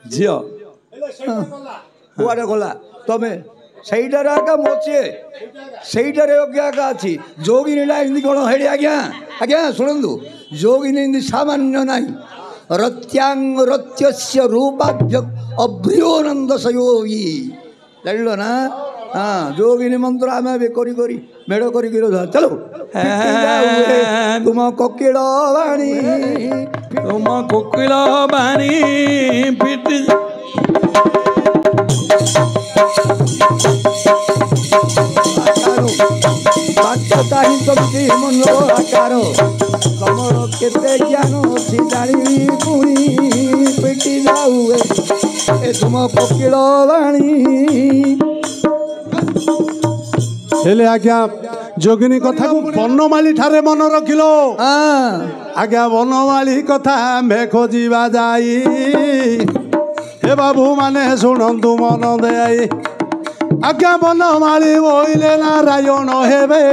ଝିଅ କୁଆଡ଼େ ଗଲା ତମେ ସେଇଟାରେ ଆଜ୍ଞା ମୋଚେ ସେଇଟାରେ ଅଜ୍ଞା ଅଛି ଯୋଗିନୀଟା ଏମିତି କ'ଣ ହେଇଠି ଆଜ୍ଞା ଆଜ୍ଞା ଶୁଣନ୍ତୁ ଯୋଗିନୀ ଏମିତି ସାମାନ୍ୟ ନାହିଁ ରତ୍ୟାଙ୍ଗ ରତ୍ୟସ୍ୟ ରୂପାଭ୍ୟ ଅଭ୍ରିಯೋନନ୍ଦ ସୟୋଗୀ ଜାଣିଲ ନା ହଁ ଯୋଗିନୀ ମନ୍ତ୍ର ଆମେ ଏବେ କରି କରି ମେଢ଼ କରିକି ଚାଲ ତୁମ କୋକିଳ ବାଣୀ ତୁମ କୋକିଳ ବାଣୀ ପିଟି ବାକ୍ୟତା ହିଁ ତମତି ମନର ଆକାର ତମର କେତେ ଜ୍ଞାନ ଅଛି ଜାଣିବି ପୁଣି ପିଟି ଯାଉ ଏ ତୁମ କୋକିଳ ବାଣୀ ହେଲେ ଆଜ୍ଞା ଯୋଗିନୀ କଥାକୁ ବନମାଳୀ ଠାରେ ମନ ରଖିଲ ଆଜ୍ଞା ବନମାଳୀ କଥା ଆମ୍ଭେ ଖୋଜିବା ଯାଇ ହେ ବାବୁ ମାନେ ଶୁଣନ୍ତୁ ମନ ଦେଇ ଆଜ୍ଞା ବନମାଳୀ ବୋଇଲେ ନାରାୟଣ ହେବେ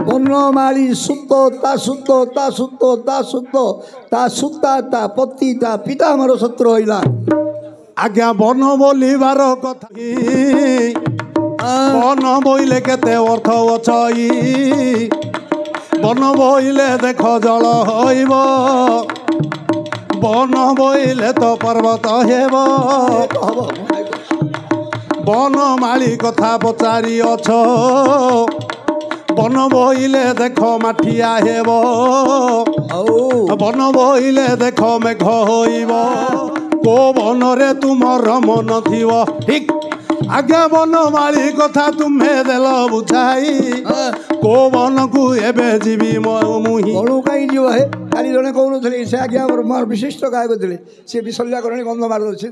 ବନମାଳୀ ସୁତ ତା ସୁତ ତା ସୁତ ତା ସୁତ ତା ସୂତା ତା ପତି ତା ପିତା ଆମର ଶତ୍ରୁ ହଇଲା ଆଜ୍ଞା ବନ ବୋଲିବାର କଥା ବନ ବୋଇଲେ କେତେ ଅର୍ଥ ଅଛଇ ବନ ବୋଇଲେ ଦେଖ ଜଳ ହଇବ ବନ ବୋଇଲେ ତ ପର୍ବତ ହେବ ବନମାଳୀ କଥା ପଚାରି ଅଛ ବନ ବୋଇଲେ ଦେଖ ମାଠିଆ ହେବ ବନ ବୋଇଲେ ଦେଖ ମେଘ ହଇବ କୋ ବନରେ ତୁମର ମନ ଥିବ ଠିକ ଆଜ୍ଞା ବନମାଳୀ କଥା ତୁମେ ଦେଲ ବୁଝାଇ କୋ ବନକୁ ଏବେ ଯିବି ମୁହିଁ ବଣୁ କାହିଁ ଯିବ ହେ କାଲି ଜଣେ କହୁନଥିଲେ ସେ ଆଜ୍ଞା ଆମର ବିଶିଷ୍ଟ ଗାୟକ ଥିଲେ ସେ ବିସଲ୍ୟା କରଣୀ ଗନ୍ଧ ମାରୁଛି